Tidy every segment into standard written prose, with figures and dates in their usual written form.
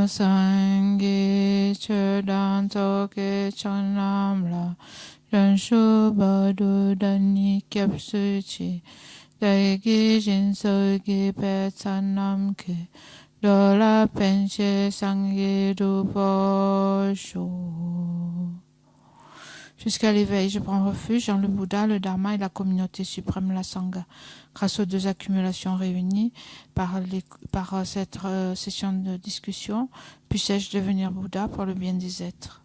Sangye Chedan Toke Chanamla Ranshu Badu Dani Kyapsuchi Daigi Jinsogi Petsanamke Dola Penche Sangye Duposho. Jusqu'à l'éveil, je prends refuge en le Bouddha, le Dharma et la communauté suprême, la Sangha. Grâce aux deux accumulations réunies par cette session de discussion, puisse-je devenir Bouddha pour le bien des êtres.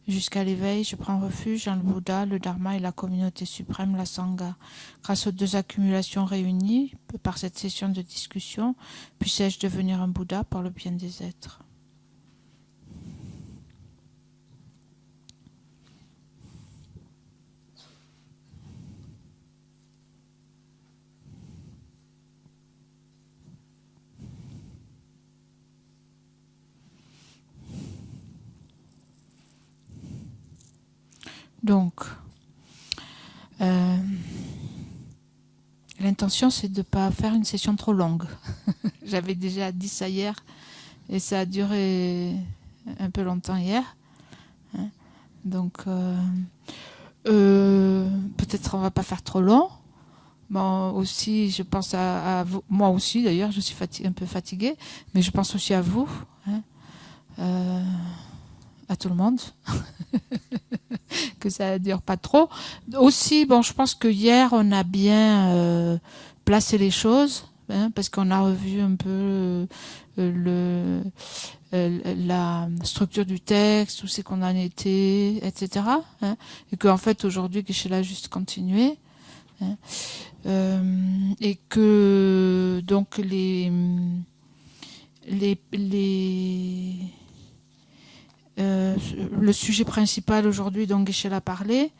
Jusqu'à l'éveil, je prends refuge en le Bouddha, le Dharma et la communauté suprême, la Sangha. Grâce aux deux accumulations réunies par cette session de discussion, puisse-je devenir un Bouddha pour le bien des êtres. Donc, l'intention, c'est de ne pas faire une session trop longue. J'avais déjà dit ça hier, et ça a duré un peu longtemps hier. Donc, peut-être on ne va pas faire trop long. Bon, aussi, je pense à vous. Moi aussi, d'ailleurs, je suis un peu fatiguée, mais je pense aussi à vous, à tout le monde. Que ça ne dure pas trop. Aussi, bon, je pense que hier, on a bien placé les choses, parce qu'on a revu un peu la structure du texte, où c'est qu'on en était, etc. Et qu'en fait, aujourd'hui, Geshe-la a juste continué. Et que, donc, le sujet principal aujourd'hui dont Geshe-la a parlé,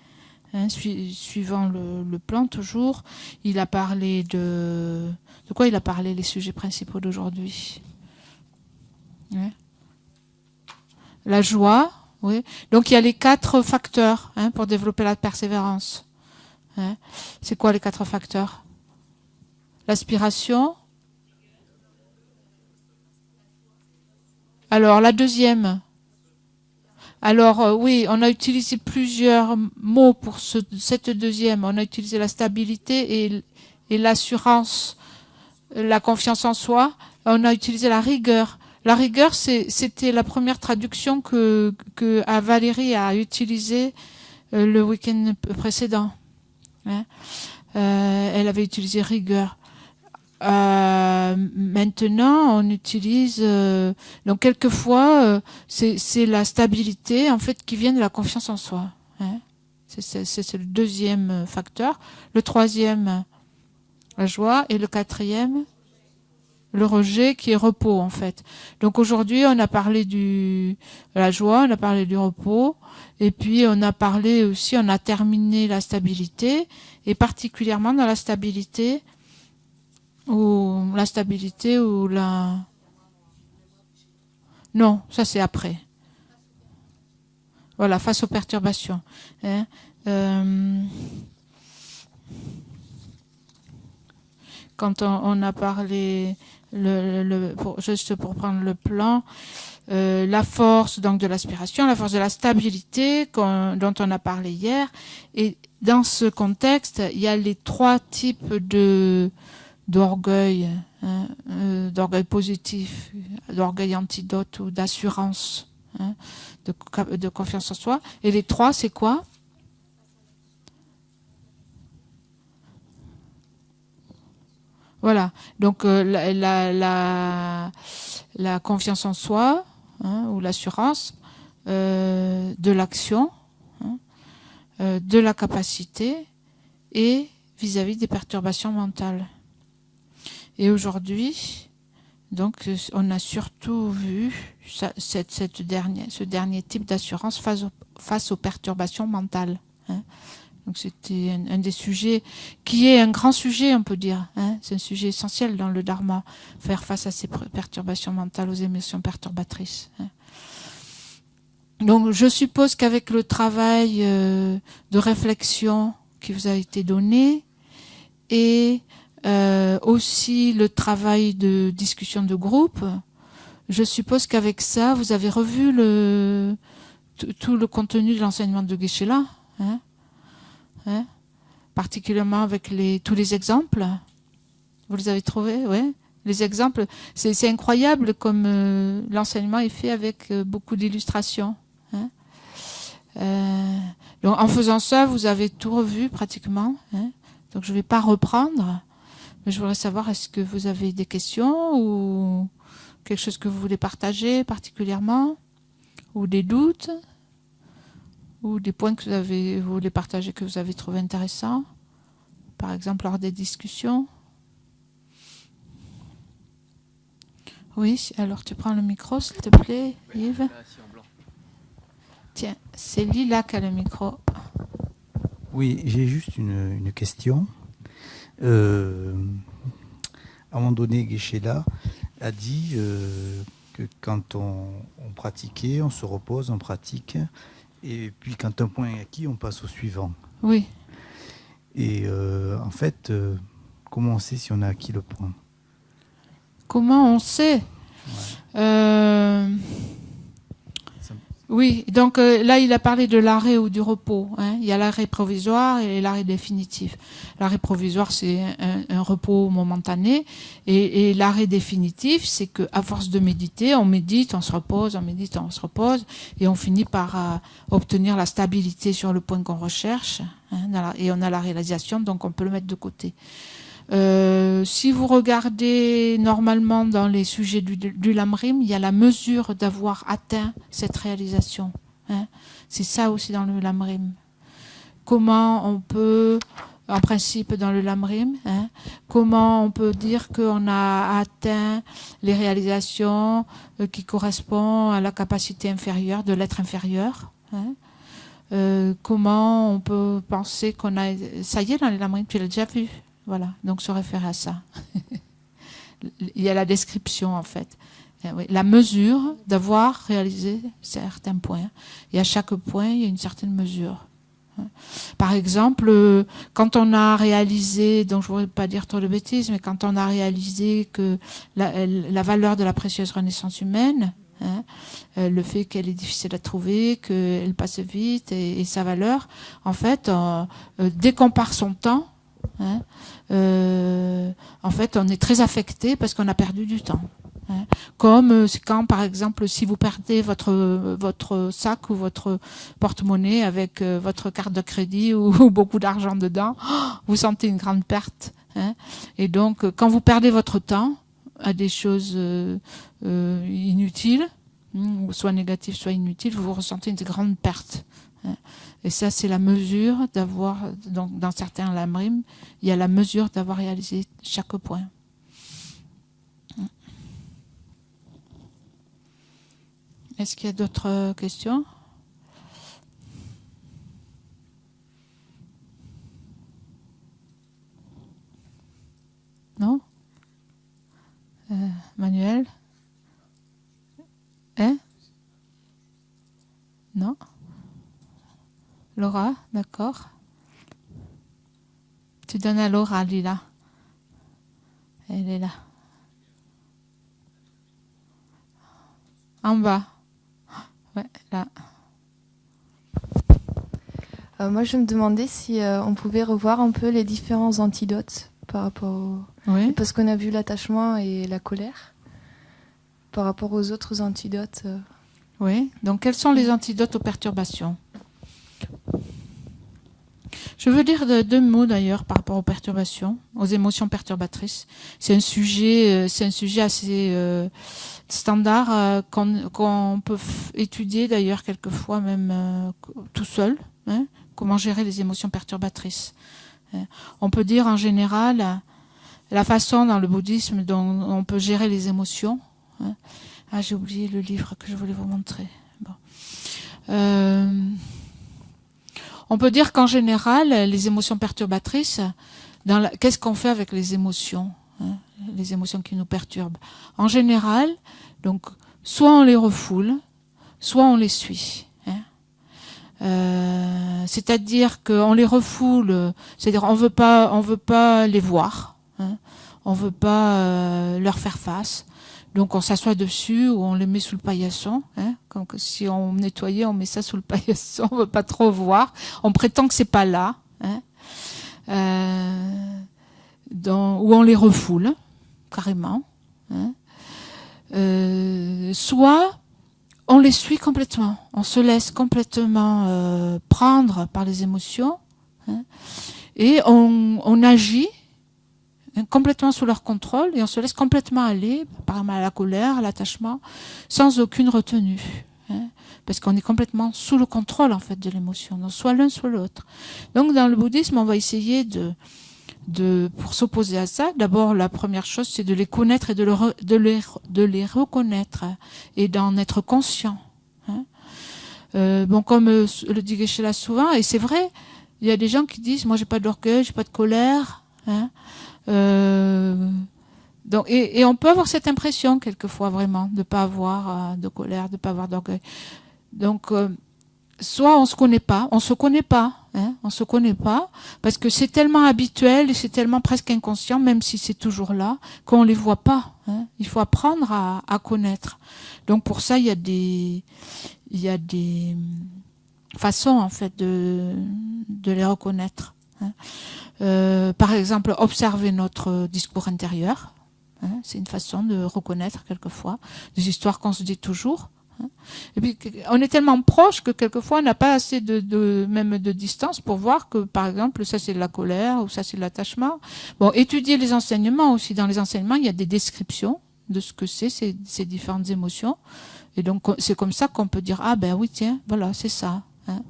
suivant le plan toujours, il a parlé de quoi il a parlé, les sujets principaux d'aujourd'hui. La joie, oui. Donc il y a les 4 facteurs pour développer la persévérance. C'est quoi les 4 facteurs? L'aspiration. Alors la deuxième. Alors oui, on a utilisé plusieurs mots pour cette deuxième. On a utilisé la stabilité et l'assurance, la confiance en soi. On a utilisé la rigueur. La rigueur, c'était la première traduction que Valérie a utilisée le week-end précédent. Elle avait utilisé rigueur. Maintenant, on utilise donc quelquefois c'est la stabilité en fait qui vient de la confiance en soi. C'est le deuxième facteur. Le troisième, la joie, et le quatrième, le rejet, qui est repos en fait. Donc aujourd'hui, on a parlé de la joie, on a parlé du repos, et puis on a parlé aussi, on a terminé la stabilité, et particulièrement dans la stabilité. Ou la... Non, ça c'est après. Voilà, face aux perturbations. Quand on a parlé, juste pour prendre le plan, la force donc de l'aspiration, la force de la stabilité dont on a parlé hier. Et dans ce contexte, il y a les 3 types d'orgueil, d'orgueil positif, d'orgueil antidote ou d'assurance, de confiance en soi. Et les 3, c'est quoi? Voilà. Donc la confiance en soi, ou l'assurance, de l'action, de la capacité et vis-à-vis des perturbations mentales. Et aujourd'hui, donc, on a surtout vu ce dernier type d'assurance face aux perturbations mentales. Donc, c'était un des sujets qui est un grand sujet, on peut dire. C'est un sujet essentiel dans le Dharma, faire face à ces perturbations mentales, aux émotions perturbatrices. Donc, je suppose qu'avec le travail de réflexion qui vous a été donné et aussi le travail de discussion de groupe, je suppose qu'avec ça, vous avez revu tout le contenu de l'enseignement de Geshe-la, hein, particulièrement avec tous les exemples. Vous les avez trouvés, oui. Les exemples, c'est incroyable comme l'enseignement est fait avec beaucoup d'illustrations. Hein. Donc, en faisant ça, vous avez tout revu pratiquement. Hein. Donc, je ne vais pas reprendre, mais je voudrais savoir, est-ce que vous avez des questions ou quelque chose que vous voulez partager particulièrement, ou des doutes, ou des points que vous voulez partager que vous avez trouvé intéressants, par exemple lors des discussions. Oui, alors tu prends le micro, s'il te plaît, Yves. Tiens, c'est Lila qui a le micro. Oui, j'ai juste une question. À un moment donné, Geshe-la a dit que quand on pratiquait, on se repose, on pratique, et puis quand un point est acquis, on passe au suivant. Oui. Et en fait, comment on sait si on a acquis le point? Comment on sait? Oui, donc là, il a parlé de l'arrêt ou du repos. Hein. Il y a l'arrêt provisoire et l'arrêt définitif. L'arrêt provisoire, c'est un repos momentané. Et l'arrêt définitif, c'est qu'à force de méditer, on médite, on se repose, on médite, on se repose. Et on finit par obtenir la stabilité sur le point qu'on recherche. Hein, et on a la réalisation, donc on peut le mettre de côté. Si vous regardez normalement dans les sujets du Lamrim, il y a la mesure d'avoir atteint cette réalisation. Hein. C'est ça aussi dans le Lamrim. Comment on peut, en principe dans le Lamrim, hein, comment on peut dire qu'on a atteint les réalisations qui correspondent à la capacité inférieure de l'être inférieur. Hein. Comment on peut penser qu'on a... Ça y est, dans le Lamrim, tu l'as déjà vu. Voilà, donc se référer à ça. Il y a la description en fait. Oui, la mesure d'avoir réalisé certains points. Et à chaque point, il y a une certaine mesure. Par exemple, quand on a réalisé, donc je ne voudrais pas dire trop de bêtises, mais quand on a réalisé que la valeur de la précieuse renaissance humaine, hein, le fait qu'elle est difficile à trouver, qu'elle passe vite et sa valeur, en fait, dès qu'on part son temps, hein, en fait, on est très affecté parce qu'on a perdu du temps. Hein. Comme c'est quand, par exemple, si vous perdez votre sac ou votre porte-monnaie avec votre carte de crédit ou beaucoup d'argent dedans, vous sentez une grande perte. Hein. Et donc, quand vous perdez votre temps à des choses inutiles, soit négatives, soit inutiles, vous ressentez une grande perte. Hein. Et ça, c'est la mesure d'avoir, donc dans certains lamrim, il y a la mesure d'avoir réalisé chaque point. Est-ce qu'il y a d'autres questions? Non? Manuel? Hein? Non? Laura, d'accord. Tu donnes à Laura, Lila. Elle est là. En bas. Ouais, là. Moi, je me demandais si on pouvait revoir un peu les différents antidotes par rapport au... Oui. Parce qu'on a vu l'attachement et la colère. Par rapport aux autres antidotes. Oui. Donc, quels sont les antidotes aux perturbations? Je veux dire deux mots d'ailleurs par rapport aux perturbations, aux émotions perturbatrices. C'est un sujet assez standard qu'on peut étudier d'ailleurs quelquefois même tout seul. Hein, comment gérer les émotions perturbatrices. On peut dire en général la façon dans le bouddhisme dont on peut gérer les émotions. Hein. Ah, j'ai oublié le livre que je voulais vous montrer. Bon. On peut dire qu'en général, les émotions perturbatrices, qu'est-ce qu'on fait avec les émotions, hein, les émotions qui nous perturbent? En général, donc, soit on les refoule, soit on les suit. Hein. C'est-à-dire qu'on les refoule, c'est-à-dire on veut pas les voir, hein, on veut pas leur faire face. Donc on s'assoit dessus ou on les met sous le paillasson. Hein, comme que si on nettoyait, on met ça sous le paillasson, on veut pas trop voir. On prétend que c'est pas là. Hein, ou on les refoule carrément. Hein, soit on les suit complètement, on se laisse complètement prendre par les émotions, hein, et on agit complètement sous leur contrôle et on se laisse complètement aller, par exemple à la colère, à l'attachement, sans aucune retenue, hein, parce qu'on est complètement sous le contrôle en fait de l'émotion, donc soit l'un soit l'autre. Donc dans le bouddhisme, on va essayer pour s'opposer à ça, d'abord la première chose c'est de les connaître et de les reconnaître et d'en être conscient. Hein. Bon, comme le dit Geshe-la souvent, et c'est vrai, il y a des gens qui disent moi j'ai pas d'orgueil, j'ai pas de colère. Hein. Donc, et on peut avoir cette impression quelquefois vraiment de pas avoir de colère, de pas avoir d'orgueil. Donc soit on se connaît pas, hein, on se connaît pas parce que c'est tellement habituel et c'est tellement presque inconscient, même si c'est toujours là, qu'on les voit pas. Hein. Il faut apprendre à connaître. Donc pour ça il y a des façons en fait de les reconnaître. Hein. Par exemple, observer notre discours intérieur. Hein, c'est une façon de reconnaître quelquefois des histoires qu'on se dit toujours. Hein. Et puis, on est tellement proche que quelquefois, on n'a pas assez même de distance pour voir que, par exemple, ça c'est de la colère ou ça c'est de l'attachement. Bon, étudier les enseignements aussi. Dans les enseignements, il y a des descriptions de ce que c'est ces différentes émotions. Et donc, c'est comme ça qu'on peut dire, ah ben oui, tiens, voilà, c'est ça. Hein.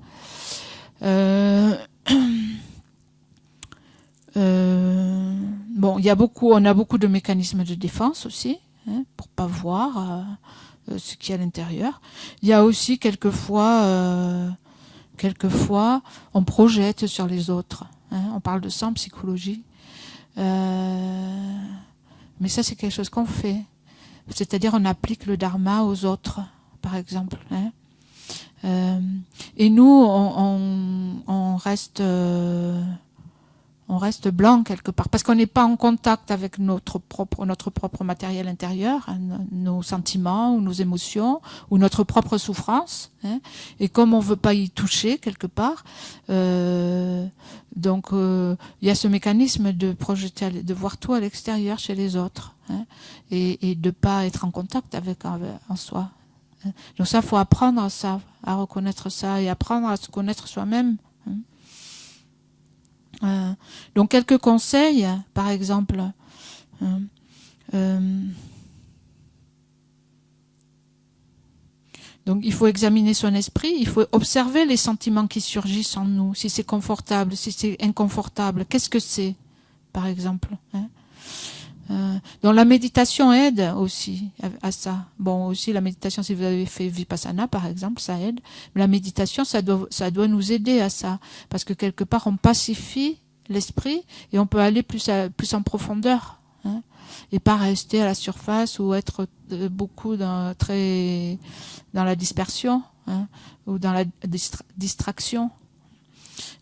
Bon, on a beaucoup de mécanismes de défense aussi, hein, pour pas voir ce qu'il y a à l'intérieur. Il y a aussi quelquefois, on projette sur les autres. Hein, on parle de ça en psychologie, mais ça c'est quelque chose qu'on fait. C'est-à-dire on applique le dharma aux autres, par exemple. Hein. Et nous, on reste blanc quelque part parce qu'on n'est pas en contact avec notre propre matériel intérieur, hein, nos sentiments ou nos émotions ou notre propre souffrance, hein, et comme on veut pas y toucher quelque part, donc il y a ce mécanisme de projeter, de voir tout à l'extérieur chez les autres, hein, et de pas être en contact avec en soi. Donc ça, faut apprendre ça, à reconnaître ça et apprendre à se connaître soi-même. Hein. Donc quelques conseils, par exemple. Donc il faut examiner son esprit, il faut observer les sentiments qui surgissent en nous, si c'est confortable, si c'est inconfortable, qu'est-ce que c'est, par exemple. Hein. Donc la méditation aide aussi à ça. Bon, aussi la méditation, si vous avez fait Vipassana par exemple, ça aide. Mais la méditation, ça doit nous aider à ça, parce que quelque part on pacifie l'esprit et on peut aller plus en profondeur, hein, et pas rester à la surface ou être beaucoup dans la dispersion, hein, ou dans la distraction.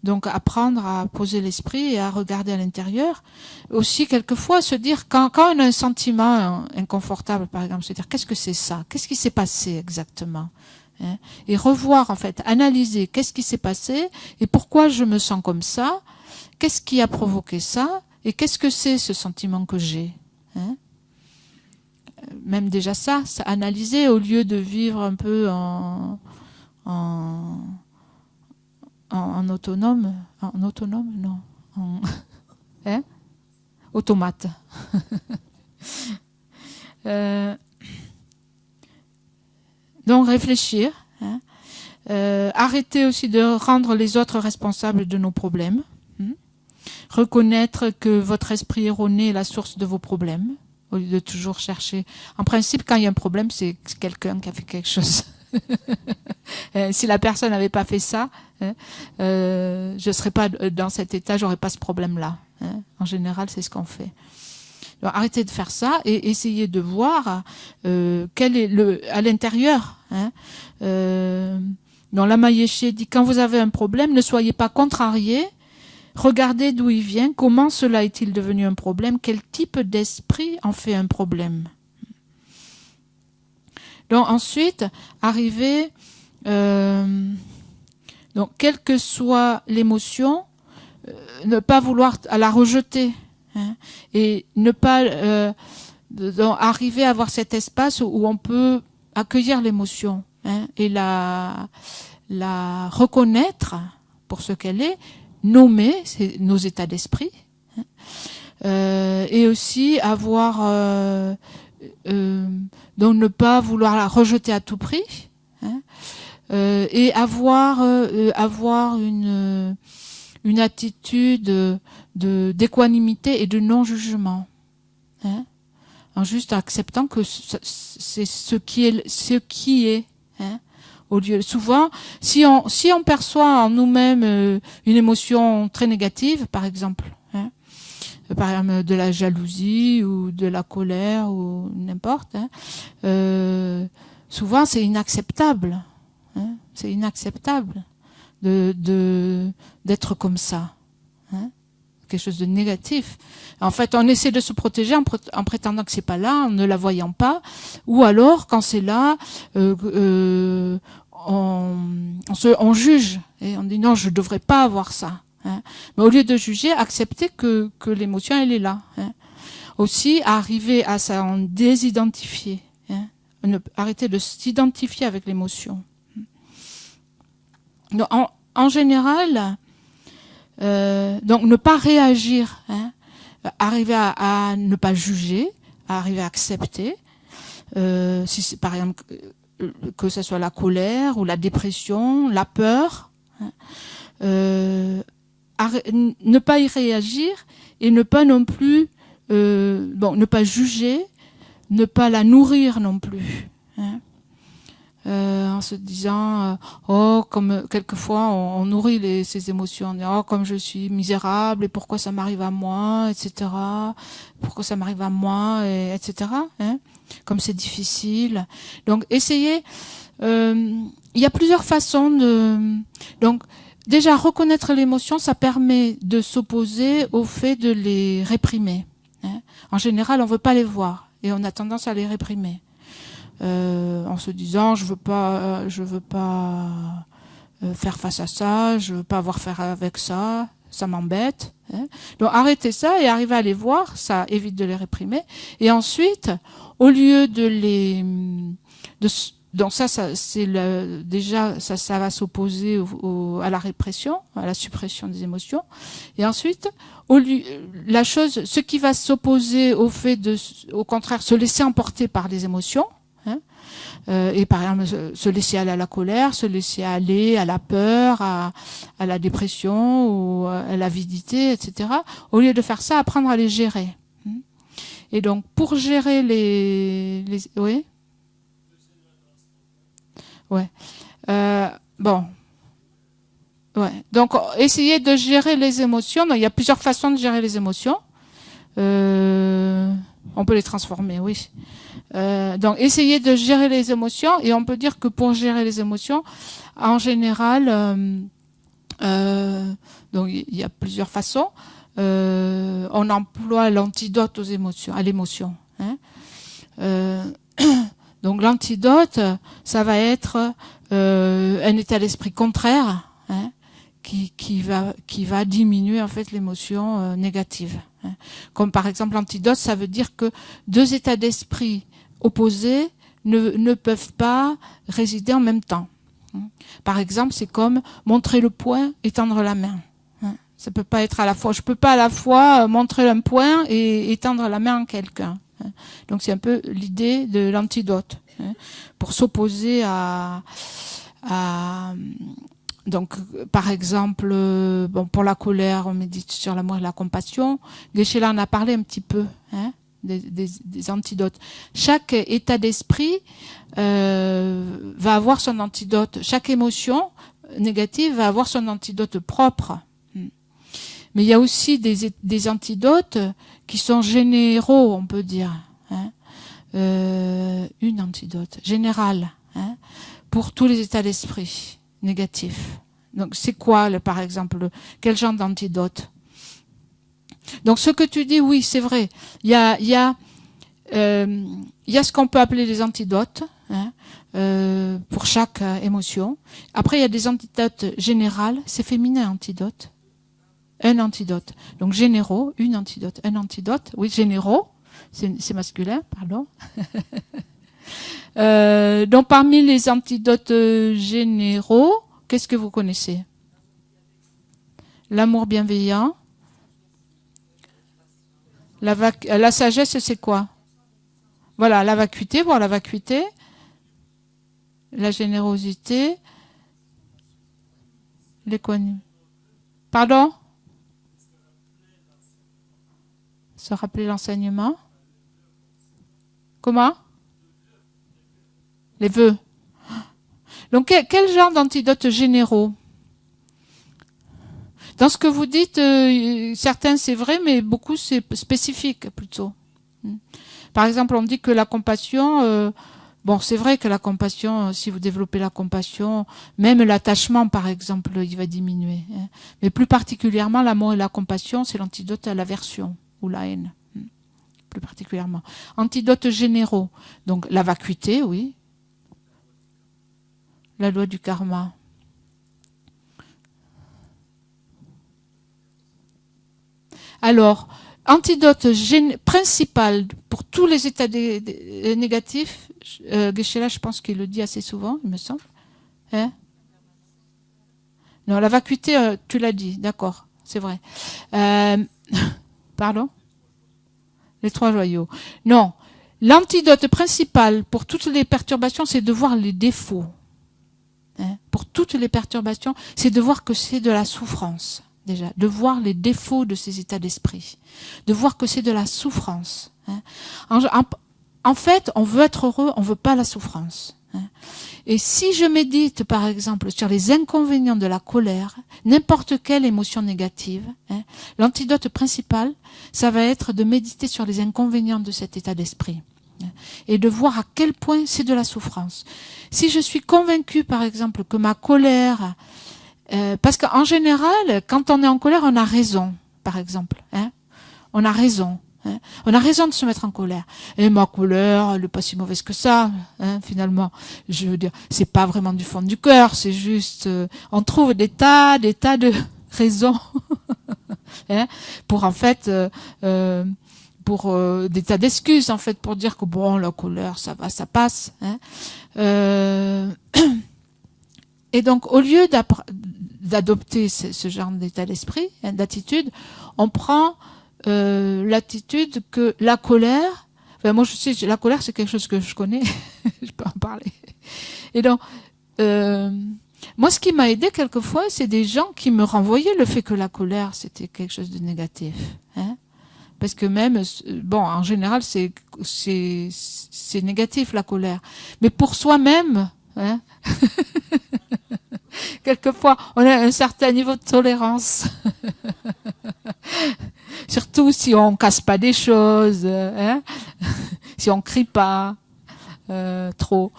Donc apprendre à poser l'esprit et à regarder à l'intérieur. Aussi quelquefois se dire quand on a un sentiment inconfortable par exemple, se dire qu'est-ce que c'est ça, qu'est-ce qui s'est passé exactement, hein, et revoir en fait, analyser qu'est-ce qui s'est passé et pourquoi je me sens comme ça, qu'est-ce qui a provoqué ça et qu'est-ce que c'est ce sentiment que j'ai, hein. Même déjà ça analyser au lieu de vivre un peu en autonome, non, hein, automate. Donc réfléchir, hein, arrêter aussi de rendre les autres responsables de nos problèmes, hein, reconnaître que votre esprit erroné est la source de vos problèmes, au lieu de toujours chercher. En principe, quand il y a un problème, c'est quelqu'un qui a fait quelque chose. Si la personne n'avait pas fait ça, hein, je serais pas dans cet état, j'aurais pas ce problème-là. Hein. En général, c'est ce qu'on fait. Alors, arrêtez de faire ça et essayez de voir quel est à l'intérieur. Hein. Dans Lama Yeshe dit quand vous avez un problème, ne soyez pas contrariés. Regardez d'où il vient, comment cela est-il devenu un problème, quel type d'esprit en fait un problème. Donc ensuite, arriver, donc quelle que soit l'émotion, ne pas vouloir la rejeter, hein, et ne pas donc, arriver à avoir cet espace où on peut accueillir l'émotion, hein, et la reconnaître pour ce qu'elle est, nommer nos états d'esprit, hein, et aussi avoir donc ne pas vouloir la rejeter à tout prix, hein, et avoir une attitude d'équanimité et de non-jugement, hein, en juste acceptant que c'est ce qui est, hein, au lieu souvent si on perçoit en nous-mêmes une émotion très négative, par exemple, hein, par exemple de la jalousie ou de la colère ou n'importe, hein, souvent c'est inacceptable, hein, c'est inacceptable d'être comme ça, hein, quelque chose de négatif. En fait, on essaie de se protéger en prétendant que c'est pas là, en ne la voyant pas, ou alors quand c'est là, on juge et on dit non, je devrais pas avoir ça, hein. Mais au lieu de juger, accepter que l'émotion elle est là, hein. Aussi arriver à s'en désidentifier, hein. Arrêter de s'identifier avec l'émotion. Donc, en général, donc ne pas réagir, hein, arriver à ne pas juger, à arriver à accepter, si c'est par exemple que ce soit la colère ou la dépression, la peur, hein, ne pas y réagir et ne pas non plus, ne pas juger, ne pas la nourrir non plus, hein. En se disant comme quelquefois on nourrit ces émotions, on dit comme je suis misérable et pourquoi ça m'arrive à moi, etc. Pourquoi ça m'arrive à moi, etc. Hein, comme c'est difficile. Donc essayez. Il y a plusieurs façons de. Donc déjà reconnaître l'émotion, ça permet de s'opposer au fait de les réprimer, hein. En général, on veut pas les voir et on a tendance à les réprimer. En se disant je veux pas faire face à ça, je veux pas avoir à faire avec ça, ça m'embête, hein. Donc arrêtez ça et arrivez à les voir, ça évite de les réprimer. Et ensuite, au lieu de les donc ça c'est déjà ça va s'opposer à la répression, à la suppression des émotions. Et ensuite, ce qui va s'opposer au fait au contraire se laisser emporter par les émotions, hein, et par exemple se laisser aller à la colère, se laisser aller à la peur, à la dépression ou à l'avidité, etc. Au lieu de faire ça, apprendre à les gérer. Et donc pour gérer oui, ouais, bon, ouais. Donc essayer de gérer les émotions. Donc, il y a plusieurs façons de gérer les émotions. On peut les transformer, oui. Donc, essayer de gérer les émotions, et on peut dire que pour gérer les émotions, en général, donc il y a plusieurs façons. On emploie l'antidote aux émotions, à l'émotion, hein. Donc l'antidote, ça va être un état d'esprit contraire, hein, qui va diminuer en fait l'émotion négative, hein. Comme par exemple l'antidote, ça veut dire que deux états d'esprit opposés ne peuvent pas résider en même temps. Par exemple, c'est comme montrer le poing et tendre la main. Ça peut pas être à la fois. Je peux pas à la fois montrer un poing et tendre la main à quelqu'un. Donc c'est un peu l'idée de l'antidote, pour s'opposer à donc par exemple pour la colère, on médite sur l'amour et la compassion. Geshe-la en a parlé un petit peu, hein, des antidotes. Chaque état d'esprit va avoir son antidote. Chaque émotion négative va avoir son antidote propre. Mais il y a aussi des antidotes qui sont généraux, on peut dire, hein. Une antidote générale, hein, pour tous les états d'esprit négatifs. Donc c'est quoi, par exemple, quel genre d'antidote? Donc ce que tu dis, oui, c'est vrai. Il y a ce qu'on peut appeler les antidotes, hein, pour chaque émotion. Après, il y a des antidotes générales, c'est féminin, antidote. Un antidote. Donc généraux, une antidote, un antidote. Oui, généraux, c'est masculin, pardon. Donc parmi les antidotes généraux, qu'est-ce que vous connaissez? L'amour bienveillant. La sagesse, c'est quoi? Voilà, la vacuité, voir la vacuité. La générosité. L'économie. Pardon? Se rappeler l'enseignement. Comment? Les vœux. Donc, quel genre d'antidotes généraux? Dans ce que vous dites, certains c'est vrai, mais beaucoup c'est spécifique plutôt. Par exemple, on dit que la compassion, bon, c'est vrai que la compassion, si vous développez la compassion, même l'attachement, par exemple, il va diminuer. Hein. Mais plus particulièrement, l'amour et la compassion, c'est l'antidote à l'aversion ou la haine, plus particulièrement. Antidotes généraux, donc la vacuité, oui. La loi du karma. Alors, antidote principal pour tous les états négatifs, Geshe-la, je pense qu'il le dit assez souvent, il me semble. Hein? Non, la vacuité, tu l'as dit, d'accord, c'est vrai. Pardon? Les 3 joyaux. Non, l'antidote principal pour toutes les perturbations, c'est de voir les défauts. Hein? Pour toutes les perturbations, c'est de voir que c'est de la souffrance. Déjà, de voir les défauts de ces états d'esprit, de voir que c'est de la souffrance. Hein. En fait, on veut être heureux, on veut pas la souffrance. Hein. Et si je médite, par exemple, sur les inconvénients de la colère, n'importe quelle émotion négative, hein, l'antidote principal, ça va être de méditer sur les inconvénients de cet état d'esprit. Hein, et de voir à quel point c'est de la souffrance. Si je suis convaincue, par exemple, que ma colère... parce qu'en général, quand on est en colère, on a raison, par exemple. Hein, on a raison. Hein, on a raison de se mettre en colère. Et ma colère, elle n'est pas si mauvaise que ça, hein, finalement. Je veux dire, c'est pas vraiment du fond du cœur, c'est juste... on trouve des tas de raisons hein, pour, en fait... pour des tas d'excuses, en fait, pour dire que, bon, la colère, ça va, ça passe. Hein. Et donc, au lieu d'adopter ce genre d'état d'esprit, hein, d'attitude, on prend l'attitude que la colère, enfin, moi je sais, la colère c'est quelque chose que je connais, je peux en parler. Et donc, moi ce qui m'a aidé quelquefois, c'est des gens qui me renvoyaient le fait que la colère c'était quelque chose de négatif. Hein. Parce que même, bon, en général c'est négatif la colère. Mais pour soi-même, hein, quelquefois, on a un certain niveau de tolérance. Surtout si on casse pas des choses, hein, si on crie pas trop.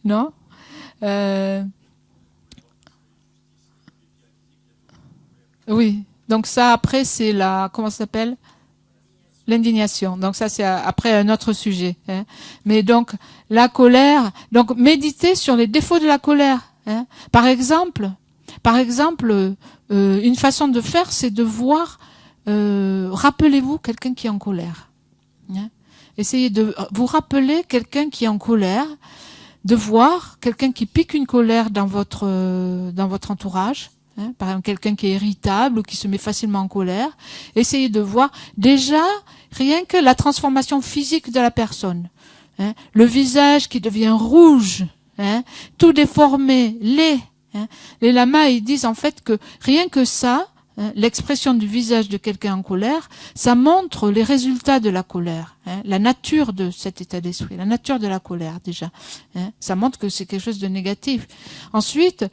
Non? Oui. Donc ça, après, c'est la... Comment ça s'appelle? L'indignation. Donc ça, c'est après un autre sujet. Hein. Mais donc, la colère... Donc, méditer sur les défauts de la colère. Hein. Par exemple, une façon de faire, c'est de voir... rappelez-vous quelqu'un qui est en colère. Hein. Essayez de vous rappeler quelqu'un qui est en colère, de voir quelqu'un qui pique une colère dans votre entourage. Hein, par exemple, quelqu'un qui est irritable ou qui se met facilement en colère. Essayez de voir déjà rien que la transformation physique de la personne. Hein, le visage qui devient rouge, hein, tout déformé, laid. Hein. Les lamas, ils disent en fait que rien que ça, hein, l'expression du visage de quelqu'un en colère, ça montre les résultats de la colère, hein, la nature de cet état d'esprit, la nature de la colère déjà. Hein, ça montre que c'est quelque chose de négatif. Ensuite,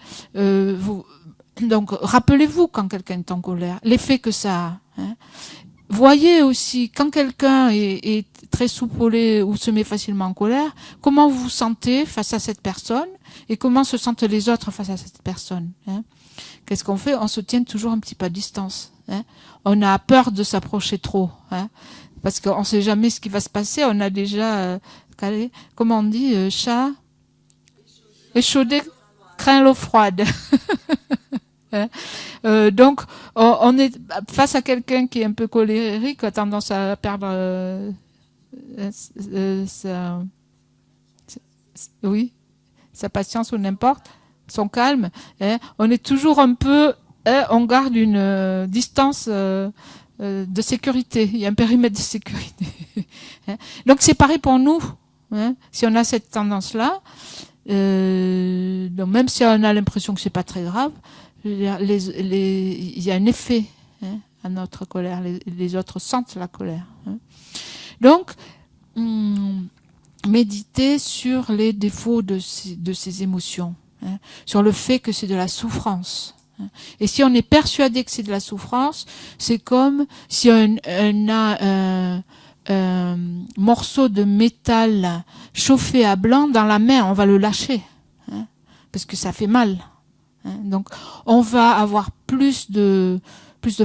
donc, rappelez-vous quand quelqu'un est en colère, l'effet que ça a. Hein. Voyez aussi, quand quelqu'un est très soupolé ou se met facilement en colère, comment vous vous sentez face à cette personne et comment se sentent les autres face à cette personne. Hein. Qu'est-ce qu'on fait? On se tient toujours un petit peu à distance. Hein. On a peur de s'approcher trop. Hein. Parce qu'on ne sait jamais ce qui va se passer. On a déjà comment on dit, chat échaudé craint l'eau froide. Donc, on est face à quelqu'un qui est un peu colérique, a tendance à perdre sa patience ou n'importe, son calme. On est toujours un peu, on garde une distance de sécurité. Il y a un périmètre de sécurité. Donc, c'est pareil pour nous. Si on a cette tendance-là, donc même si on a l'impression que c'est pas très grave, il y a un effet à notre colère. Les autres sentent la colère. Donc, méditer sur les défauts de ces émotions, sur le fait que c'est de la souffrance. Et si on est persuadé que c'est de la souffrance, c'est comme si on a un morceau de métal chauffé à blanc dans la main, on va le lâcher, parce que ça fait mal. Donc, on va avoir plus de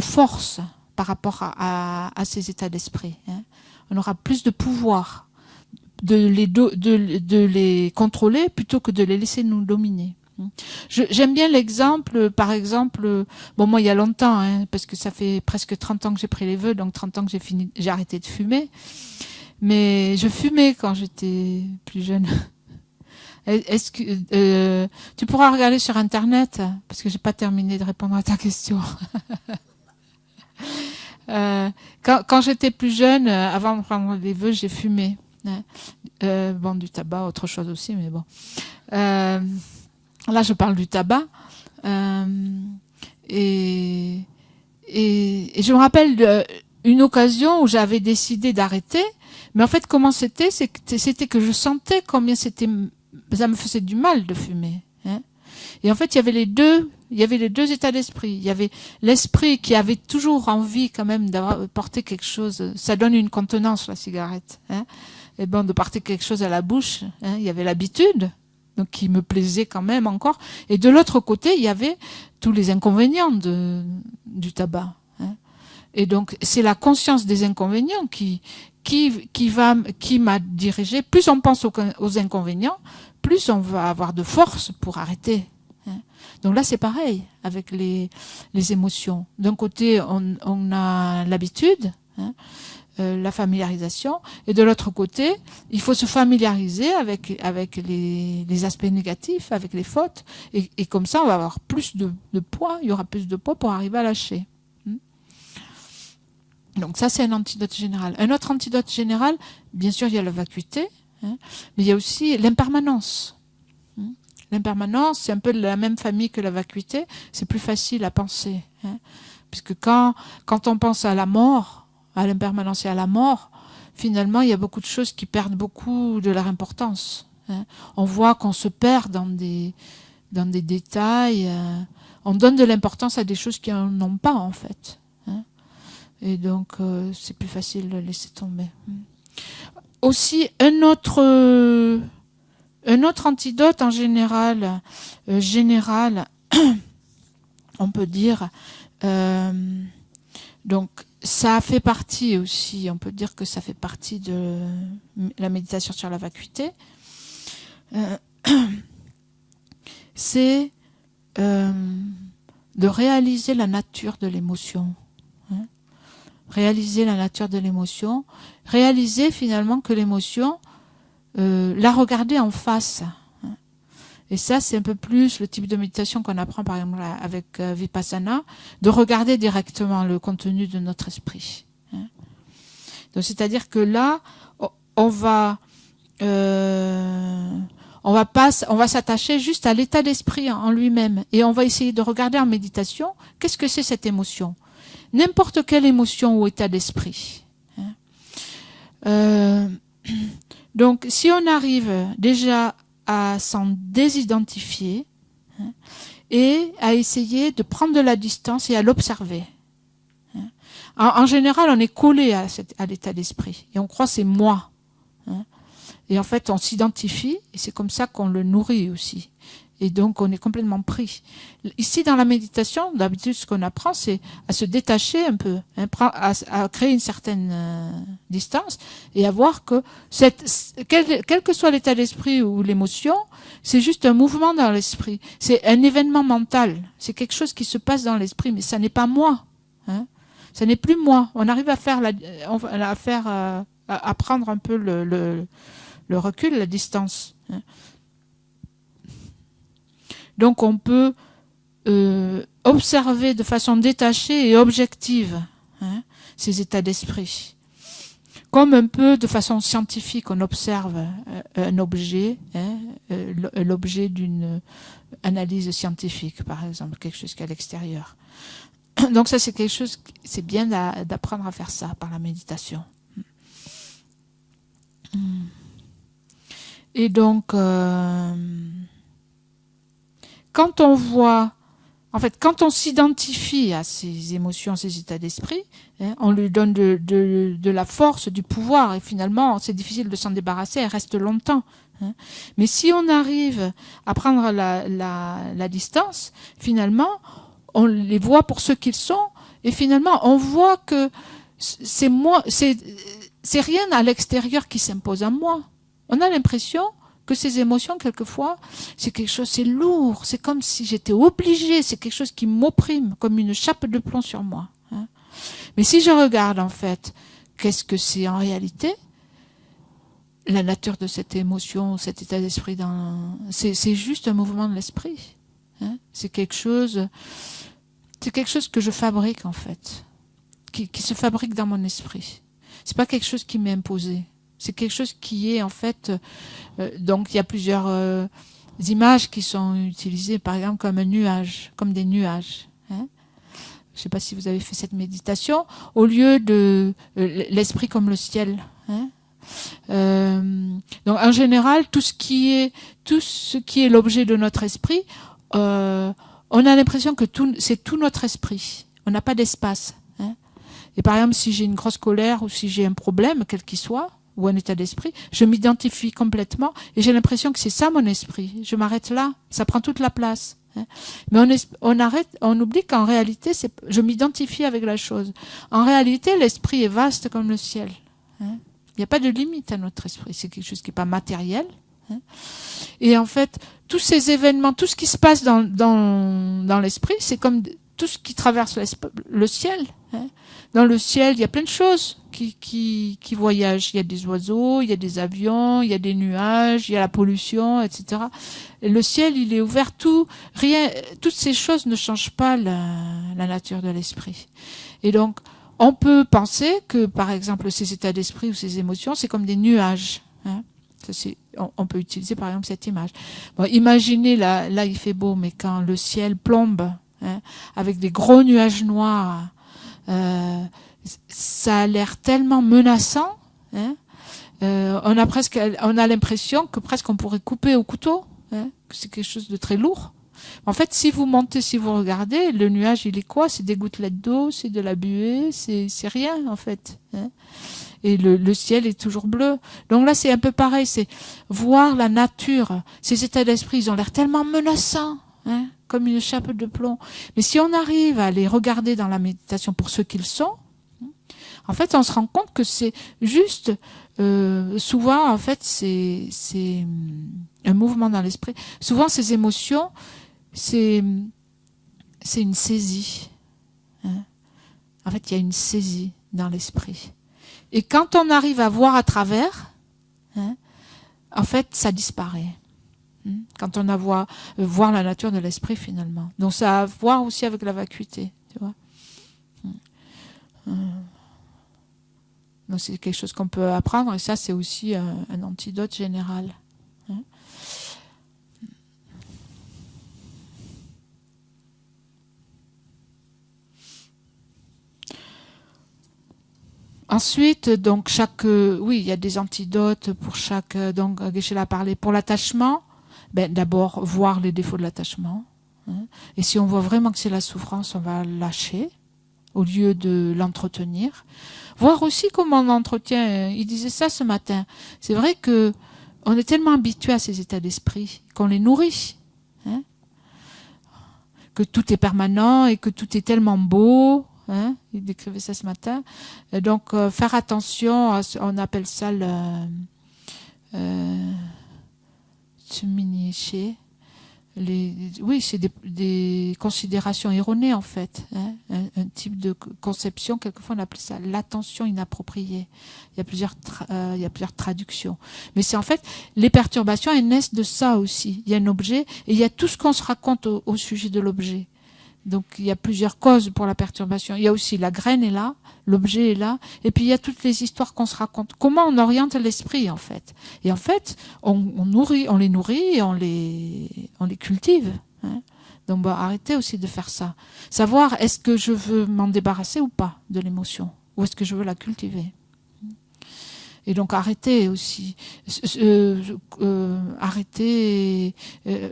force par rapport à ces états d'esprit. On aura plus de pouvoir de les contrôler plutôt que de les laisser nous dominer. J'aime bien l'exemple, par exemple, bon, moi il y a longtemps, parce que ça fait presque 30 ans que j'ai pris les vœux, donc 30 ans que j'ai arrêté de fumer. Mais je fumais quand j'étais plus jeune. Est-ce que tu pourras regarder sur Internet, parce que j'ai pas terminé de répondre à ta question. Quand j'étais plus jeune, avant de prendre les vœux, j'ai fumé. Bon, du tabac, autre chose aussi, mais bon. Là, je parle du tabac. Et je me rappelle une occasion où j'avais décidé d'arrêter. Mais en fait, comment c'était? C'était que je sentais combien ça me faisait du mal de fumer. Et en fait, il y avait les deux états d'esprit. Il y avait l'esprit qui avait toujours envie quand même d'avoir porté quelque chose. Ça donne une contenance, la cigarette. Et bon, de porter quelque chose à la bouche. Il y avait l'habitude, donc qui me plaisait quand même encore. Et de l'autre côté, il y avait tous les inconvénients du tabac. Et donc, c'est la conscience des inconvénients qui m'a dirigé. Plus on pense aux inconvénients, plus on va avoir de force pour arrêter. Donc là, c'est pareil avec les émotions. D'un côté, on a l'habitude, la familiarisation, et de l'autre côté, il faut se familiariser avec les aspects négatifs, avec les fautes, et comme ça, on va avoir plus de poids, il y aura plus de poids pour arriver à lâcher. Donc ça, c'est un antidote général. Un autre antidote général, bien sûr, il y a la vacuité, mais il y a aussi l'impermanence. L'impermanence, c'est un peu de la même famille que la vacuité, c'est plus facile à penser. Puisque quand on pense à la mort, à l'impermanence et à la mort, finalement, il y a beaucoup de choses qui perdent beaucoup de leur importance. On voit qu'on se perd dans des détails, on donne de l'importance à des choses qui n'en ont pas, en fait. Et donc, c'est plus facile de laisser tomber. Aussi, un autre antidote en général, on peut dire, donc ça fait partie aussi, on peut dire que ça fait partie de la méditation sur la vacuité, c'est de réaliser la nature de l'émotion. Réaliser la nature de l'émotion, réaliser finalement que l'émotion, la regarder en face. Et ça, c'est un peu plus le type de méditation qu'on apprend par exemple avec Vipassana, de regarder directement le contenu de notre esprit. Donc, c'est-à-dire que là, on va s'attacher juste à l'état d'esprit en lui-même et on va essayer de regarder en méditation qu'est-ce que c'est cette émotion. N'importe quelle émotion ou état d'esprit. Donc, si on arrive déjà à s'en désidentifier et à essayer de prendre de la distance et à l'observer. En général, on est collé à l'état d'esprit et on croit c'est moi. Et en fait, on s'identifie et c'est comme ça qu'on le nourrit aussi. Et donc, on est complètement pris. Ici, dans la méditation, d'habitude, ce qu'on apprend, c'est à se détacher un peu, hein, à créer une certaine distance et à voir que quel que soit l'état d'esprit ou l'émotion, c'est juste un mouvement dans l'esprit. C'est un événement mental. C'est quelque chose qui se passe dans l'esprit, mais ça n'est pas moi. Hein. Ça n'est plus moi. On arrive à faire à prendre un peu le recul, la distance. Hein. Donc on peut observer de façon détachée et objective, hein, ces états d'esprit. Comme un peu de façon scientifique, on observe un objet, hein, l'objet d'une analyse scientifique, par exemple, quelque chose qui est à l'extérieur. Donc ça, c'est quelque chose, c'est bien d'apprendre à faire ça par la méditation. Et donc, quand on voit, en fait, quand on s'identifie à ces émotions, ces états d'esprit, hein, on lui donne de la force, du pouvoir, et finalement, c'est difficile de s'en débarrasser, elle reste longtemps. Hein. Mais si on arrive à prendre la distance, finalement, on les voit pour ce qu'ils sont, et finalement, on voit que c'est moi, c'est rien à l'extérieur qui s'impose à moi. On a l'impression que ces émotions, quelquefois, c'est quelque chose, c'est lourd, c'est comme si j'étais obligée, c'est quelque chose qui m'opprime, comme une chape de plomb sur moi. Hein. Mais si je regarde, en fait, qu'est-ce que c'est en réalité, la nature de cette émotion, cet état d'esprit, c'est juste un mouvement de l'esprit. Hein. C'est quelque chose que je fabrique, en fait, qui se fabrique dans mon esprit. C'est pas quelque chose qui m'est imposé. C'est quelque chose qui est en fait... donc il y a plusieurs images qui sont utilisées, par exemple comme un nuage, comme des nuages. Hein. Je ne sais pas si vous avez fait cette méditation. Au lieu de l'esprit comme le ciel. Hein. Donc en général, tout ce qui est l'objet de notre esprit, on a l'impression que c'est tout notre esprit. On n'a pas d'espace. Hein. Et par exemple, si j'ai une grosse colère ou si j'ai un problème, quel qu'il soit, ou un état d'esprit, je m'identifie complètement et j'ai l'impression que c'est ça mon esprit. Je m'arrête là, ça prend toute la place. Hein. Mais on oublie qu'en réalité, je m'identifie avec la chose. En réalité, l'esprit est vaste comme le ciel. Hein. Il n'y a pas de limite à notre esprit. C'est quelque chose qui n'est pas matériel. Hein. Et en fait, tous ces événements, tout ce qui se passe dans l'esprit, c'est comme tout ce qui traverse le ciel. Hein. Dans le ciel, il y a plein de choses qui voyagent. Il y a des oiseaux, il y a des avions, il y a des nuages, il y a la pollution, etc. Et le ciel, il est ouvert, toutes ces choses ne changent pas la nature de l'esprit. Et donc, on peut penser que, par exemple, ces états d'esprit ou ces émotions, c'est comme des nuages. Hein. On peut utiliser, par exemple, cette image. Bon, imaginez, là, il fait beau, mais quand le ciel plombe, hein, avec des gros nuages noirs, ça a l'air tellement menaçant, hein, on a l'impression que presque on pourrait couper au couteau, hein, que c'est quelque chose de très lourd. En fait, si vous regardez, le nuage, il est quoi? C'est des gouttelettes d'eau, c'est de la buée, c'est rien, en fait. Hein. Et le ciel est toujours bleu. Donc là, c'est un peu pareil, c'est voir la nature. Ces états d'esprit, ils ont l'air tellement menaçants, hein, comme une chape de plomb. Mais si on arrive à les regarder dans la méditation pour ce qu'ils sont, en fait, on se rend compte que c'est juste, souvent, en fait, c'est un mouvement dans l'esprit. Souvent, ces émotions, c'est une saisie. Hein. En fait, il y a une saisie dans l'esprit. Et quand on arrive à voir à travers, hein, en fait, ça disparaît. Quand on a voir la nature de l'esprit, finalement. Donc, ça a à voir aussi avec la vacuité, tu vois. Donc, c'est quelque chose qu'on peut apprendre, et ça, c'est aussi un antidote général. Hein. Ensuite, donc, oui, il y a des antidotes pour chaque, donc, Geshe l'a parlé, pour l'attachement. D'abord, voir les défauts de l'attachement. Hein. Et si on voit vraiment que c'est la souffrance, on va lâcher au lieu de l'entretenir. Voir aussi comment on entretient. Il disait ça ce matin. C'est vrai que on est tellement habitué à ces états d'esprit qu'on les nourrit. hein, que tout est permanent et que tout est tellement beau. Hein, il décrivait ça ce matin. Et donc, faire attention, on appelle ça le oui, c'est des considérations erronées en fait. Hein, un type de conception, quelquefois on appelle ça l'attention inappropriée. Il y a plusieurs traductions. Mais c'est en fait, les perturbations, elles naissent de ça aussi. Il y a un objet et il y a tout ce qu'on se raconte au sujet de l'objet. Donc il y a plusieurs causes pour la perturbation. Il y a aussi la graine est là, l'objet est là, et puis il y a toutes les histoires qu'on se raconte. Comment on oriente l'esprit en fait. Et en fait, on les nourrit et on les cultive. Hein. Donc arrêtez aussi de faire ça. Savoir est-ce que je veux m'en débarrasser ou pas de l'émotion, ou est-ce que je veux la cultiver. Et donc arrêtez aussi,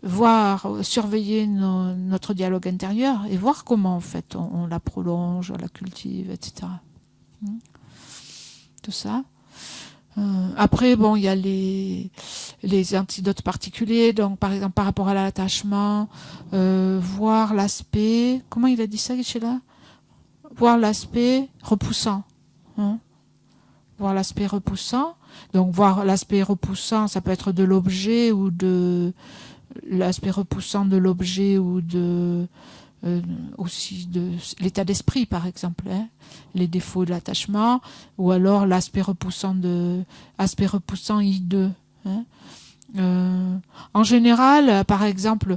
voir, surveiller notre dialogue intérieur et voir comment en fait on la prolonge, on la cultive, etc. Tout ça. Après, bon, il y a les antidotes particuliers. Donc, par exemple, par rapport à l'attachement, voir l'aspect. Comment il a dit ça, Sheila? Voir l'aspect repoussant. Hein? Voir l'aspect repoussant. Donc, voir l'aspect repoussant, ça peut être de l'objet ou de l'aspect repoussant de l'objet ou de aussi de l'état d'esprit, par exemple, hein, les défauts de l'attachement, ou alors l'aspect repoussant hideux. Hein. En général, par exemple,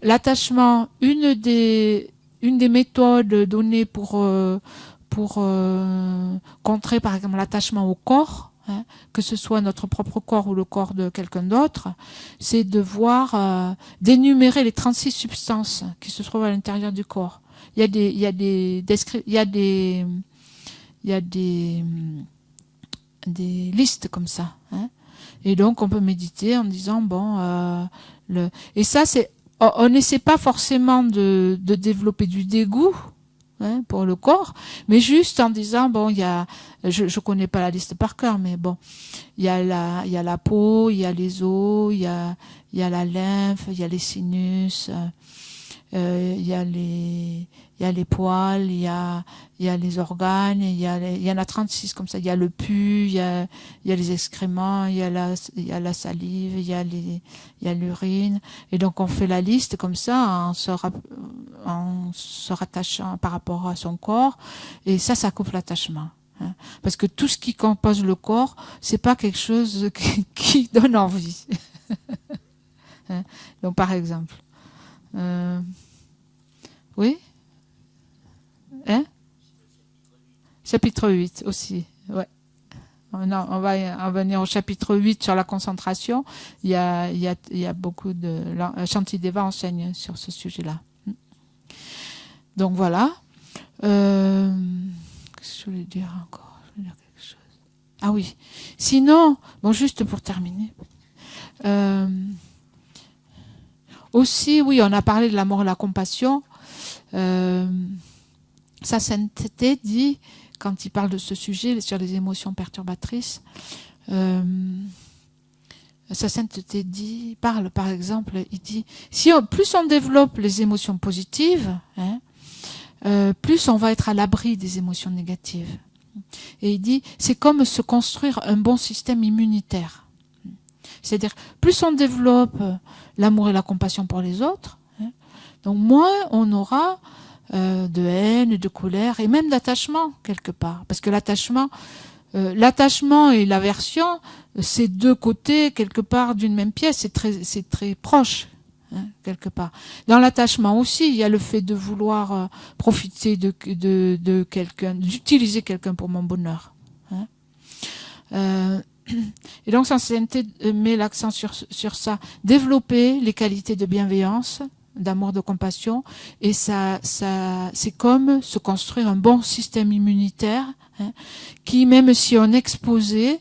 l'attachement, une des méthodes données pour contrer par exemple l'attachement au corps, hein, que ce soit notre propre corps ou le corps de quelqu'un d'autre, c'est de voir, d'énumérer les 36 substances qui se trouvent à l'intérieur du corps. Il y a des listes comme ça, hein. Et donc on peut méditer en disant bon, et ça c'est, on n'essaie pas forcément de développer du dégoût, hein, pour le corps, mais juste en disant bon, il y a, je connais pas la liste par cœur, mais bon, il y a la peau, il y a les os, il y a la lymphe, il y a les sinus, il y a les poils, il y a les organes, il y en a 36 comme ça, il y a le pus, il y a les excréments, il y a la salive, il y a l'urine, et donc on fait la liste comme ça en se rattachant par rapport à son corps, et ça coupe l'attachement. Hein. Parce que tout ce qui compose le corps, c'est pas quelque chose qui donne envie. Hein. Donc par exemple, oui, hein? Chapitre 8 aussi, ouais. On va en venir au chapitre 8 sur la concentration. Il y a beaucoup de... Shantideva enseigne sur ce sujet-là. Donc voilà. Qu'est-ce que je voulais dire encore? Je voulais dire quelque chose. Ah oui. Sinon, bon, juste pour terminer. Aussi, oui, on a parlé de l'amour et la compassion. Sa sainteté dit, quand il parle de ce sujet, sur les émotions perturbatrices, sa sainteté parle par exemple, il dit, plus on développe les émotions positives, hein, plus on va être à l'abri des émotions négatives. Et il dit, c'est comme se construire un bon système immunitaire. C'est-à-dire, plus on développe l'amour et la compassion pour les autres, hein, donc moins on aura de haine, de colère et même d'attachement quelque part. Parce que l'attachement et l'aversion, c'est deux côtés quelque part d'une même pièce, c'est très proche, hein, quelque part. Dans l'attachement aussi, il y a le fait de vouloir profiter de quelqu'un, d'utiliser quelqu'un pour mon bonheur. Hein. Et donc, Sainte met l'accent sur ça. Développer les qualités de bienveillance, d'amour, de compassion, et ça c'est comme se construire un bon système immunitaire, hein, qui, même si on est exposé,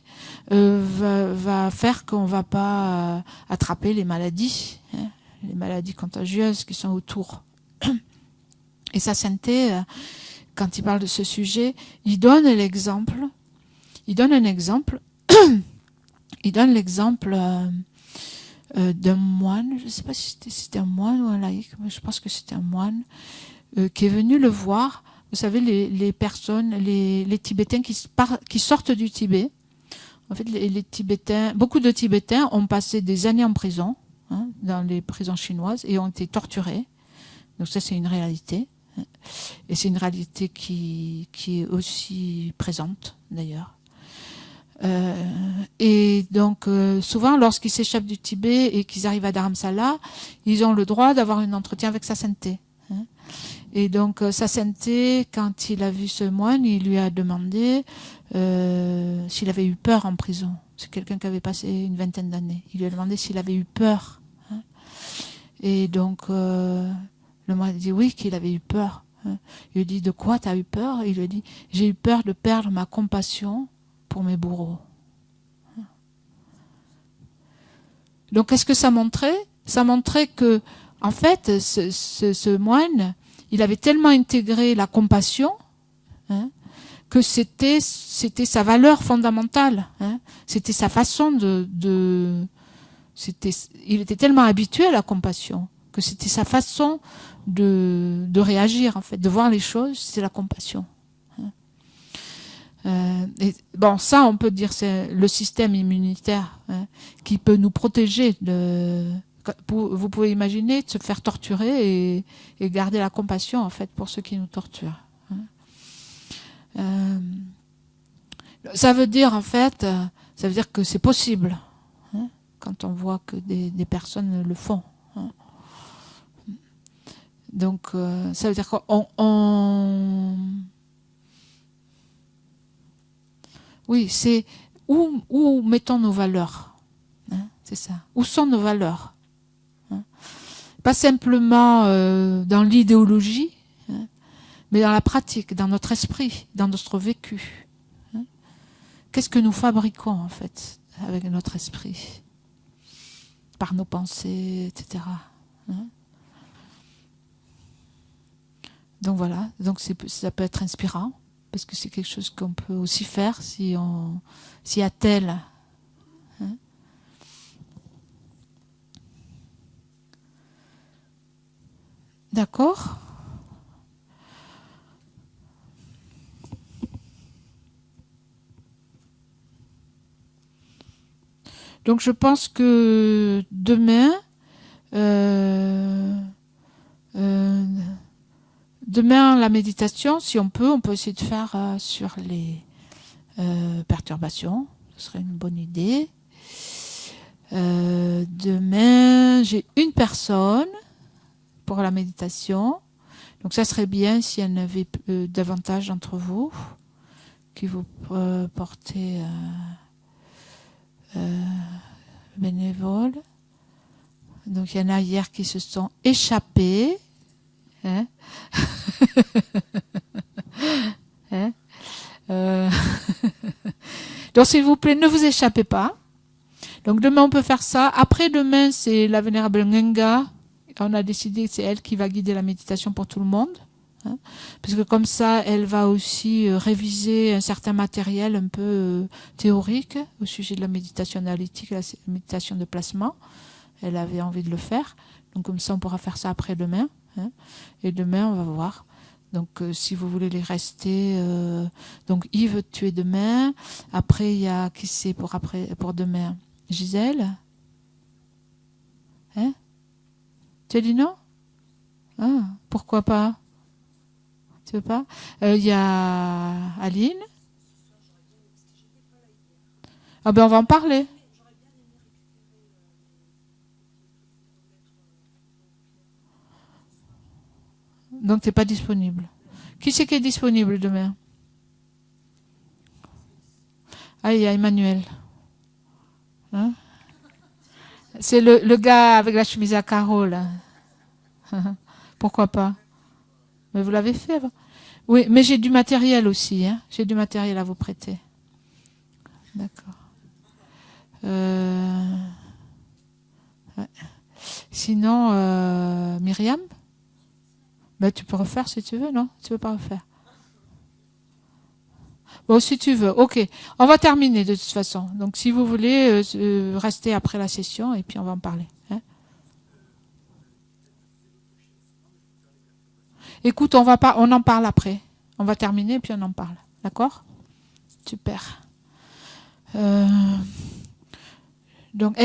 va faire qu'on va pas attraper les maladies, hein, les maladies contagieuses qui sont autour. Et sa sainteté, quand il parle de ce sujet, il donne l'exemple d'un moine, je ne sais pas si c'était un moine ou un laïc, mais je pense que c'était un moine, qui est venu le voir. Vous savez, les personnes, les Tibétains qui sortent du Tibet. En fait, les Tibétains, beaucoup de Tibétains ont passé des années en prison, hein, dans les prisons chinoises, et ont été torturés. Donc ça, c'est une réalité. Et c'est une réalité qui est aussi présente, d'ailleurs. Et donc, souvent, lorsqu'ils s'échappent du Tibet et qu'ils arrivent à Dharamsala, ils ont le droit d'avoir un entretien avec sa sainteté. Hein. Et donc, sa sainteté, quand il a vu ce moine, il lui a demandé s'il avait eu peur en prison. C'est quelqu'un qui avait passé une vingtaine d'années. Il lui a demandé s'il avait eu peur. Hein. Et donc, le moine a dit oui, qu'il avait eu peur. Hein. Il lui a dit, de quoi tu as eu peur? Il lui a dit, j'ai eu peur de perdre ma compassion pour mes bourreaux. Donc, qu'est-ce que ça montrait? Ça montrait que, en fait, ce moine, il avait tellement intégré la compassion, hein, que c'était sa valeur fondamentale. Hein. C'était sa façon il était tellement habitué à la compassion que c'était sa façon de réagir, en fait, de voir les choses, c'est la compassion. Et bon, ça, on peut dire, c'est le système immunitaire, hein, qui peut nous protéger de. Vous pouvez imaginer de se faire torturer et garder la compassion, en fait, pour ceux qui nous torturent. Hein. Ça veut dire, en fait, ça veut dire que c'est possible, hein, quand on voit que des personnes le font. Hein. Donc, ça veut dire qu'on oui, c'est où mettons nos valeurs, hein, c'est ça. Où sont nos valeurs, hein. Pas simplement dans l'idéologie, hein, mais dans la pratique, dans notre esprit, dans notre vécu. Hein. Qu'est-ce que nous fabriquons, en fait, avec notre esprit, par nos pensées, etc. Hein. Donc voilà, donc ça peut être inspirant. Parce que c'est quelque chose qu'on peut aussi faire si attelle. Hein. D'accord ? Donc je pense que demain, demain, la méditation, si on peut essayer de faire sur les perturbations. Ce serait une bonne idée. Demain, j'ai une personne pour la méditation. Donc ça serait bien s'il y en avait davantage d'entre vous qui vous portez bénévoles. Donc il y en a hier qui se sont échappés. Hein. Hein. Donc s'il vous plaît, ne vous échappez pas. Donc demain on peut faire ça. Après demain c'est la vénérable Ngenga. On a décidé que c'est elle qui va guider la méditation pour tout le monde. Hein, parce que comme ça elle va aussi réviser un certain matériel un peu théorique au sujet de la méditation analytique, la méditation de placement. Elle avait envie de le faire. Donc comme ça on pourra faire ça après demain. Hein, et demain on va voir. Donc si vous voulez les rester, donc Yves, tu es demain. Après il y a qui c'est pour demain? Gisèle? Hein? Tu as dit non? Ah, pourquoi pas? Tu veux pas? Il y a Aline. Ah ben on va en parler. Donc tu n'es pas disponible. Qui c'est qui est disponible demain? Ah, il y a Emmanuel. Hein? C'est le gars avec la chemise à carreaux, là. Pourquoi pas? Mais vous l'avez fait avant. Oui, mais j'ai du matériel aussi. Hein? J'ai du matériel à vous prêter. D'accord. Ouais. Sinon, Myriam? Ben, tu peux refaire si tu veux, non? Tu veux pas refaire? Bon, si tu veux. Ok. On va terminer de toute façon. Donc, si vous voulez, rester après la session et puis on va en parler. Hein. Écoute, on en parle après. On va terminer et puis on en parle. D'accord? Super. Donc,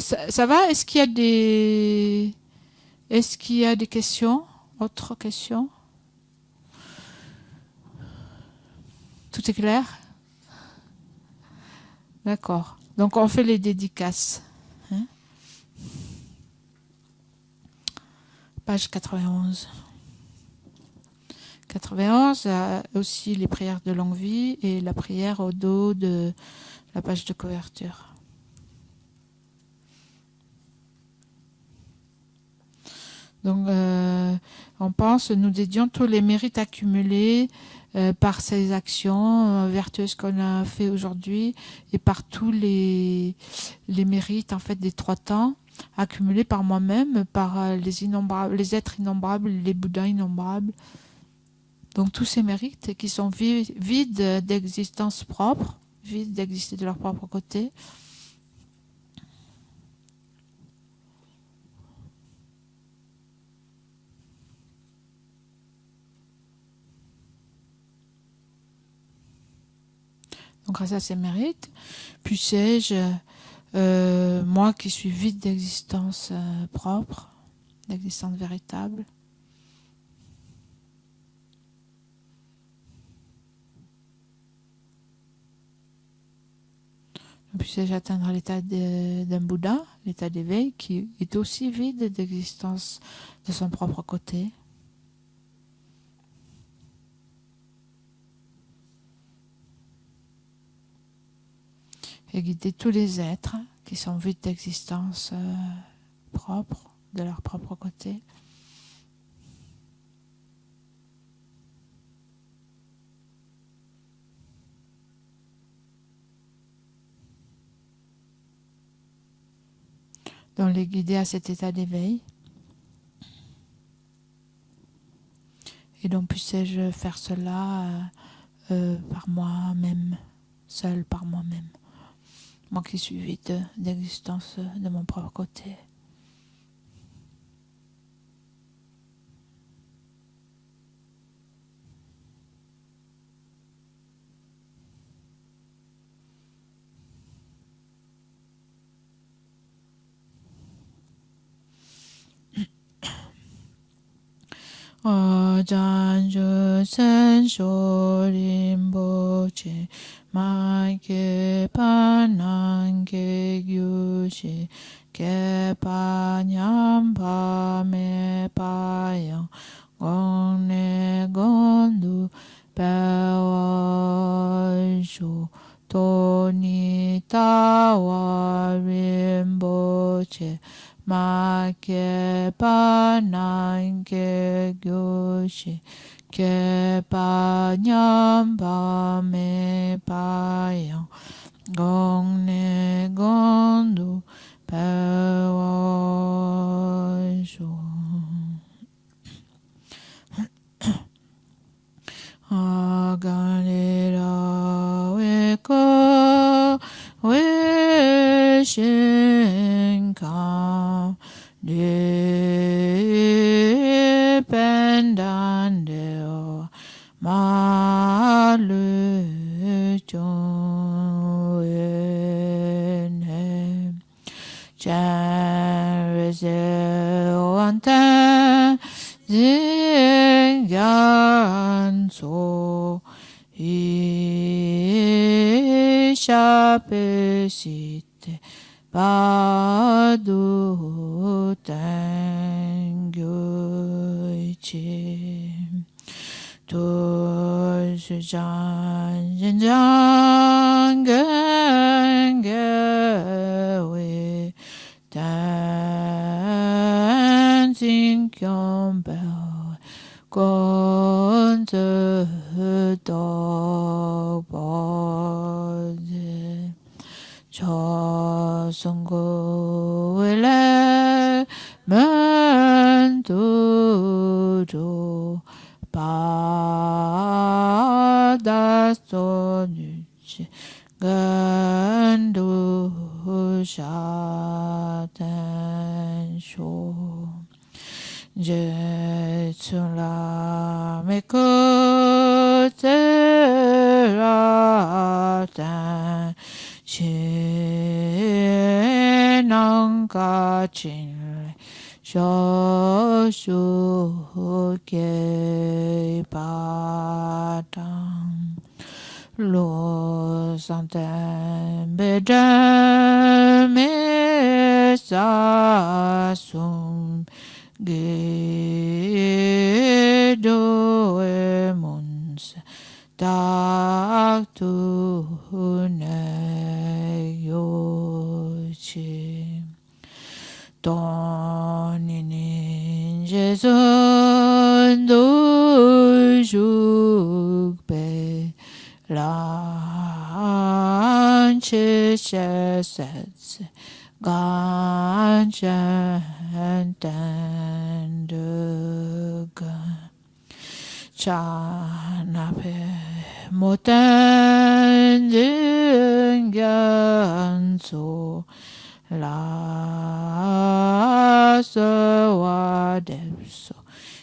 ça va? Est-ce qu'il y a des questions? Autres questions? Tout est clair? D'accord. Donc, on fait les dédicaces. Hein? Page 91. 91 a aussi les prières de longue vie et la prière au dos de la page de couverture. Donc, on pense, nous dédions tous les mérites accumulés par ces actions vertueuses qu'on a fait aujourd'hui et par tous les mérites en fait des 3 temps accumulés par moi-même, par les êtres innombrables, les Bouddhas innombrables. Donc tous ces mérites qui sont vides d'existence propre, vides d'exister de leur propre côté. Donc grâce à ces mérites, puissé-je, moi qui suis vide d'existence propre, d'existence véritable, puissé-je atteindre l'état d'un Bouddha, l'état d'éveil, qui est aussi vide d'existence de son propre côté. Et guider tous les êtres qui sont vides d'existence propre, de leur propre côté. Donc les guider à cet état d'éveil. Et donc puissé-je faire cela par moi-même, seul par moi-même. Moi qui suis vide d'existence de mon propre côté. Janju Sensho Rinpoche Maike Panange Gyushi Kepa Nyampa Me Payang Gongne Gondu Pewashu Toni Tawa Rinpoche Make Panange Gyushi Kepa Nyamba Me Payang Gongne Gondu Pewashu Aganira Weko Wishinka Dependandeo Malu Joene Charizewante Zingyanso Ishapesite Badu Tengyoichi Tujan Jangangewe Dancing Kyombel Gonze Dobode Chosunguile Mentudo Pada so nuche gandu shaten sho je tsula meko tera tan shi nang ka chin sho shu ke pa tang lo santen bedam me sa sum ge do e mons tak tu ne yo chi ton in jeson do juk pe lan che she set gan chen tan de gan cha na pe mo tan de gan so la so wa de so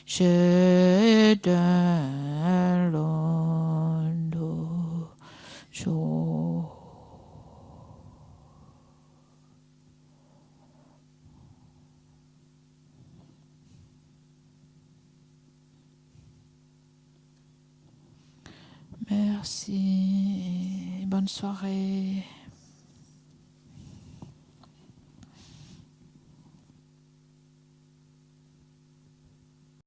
she dan lon do so. Merci, bonne soirée.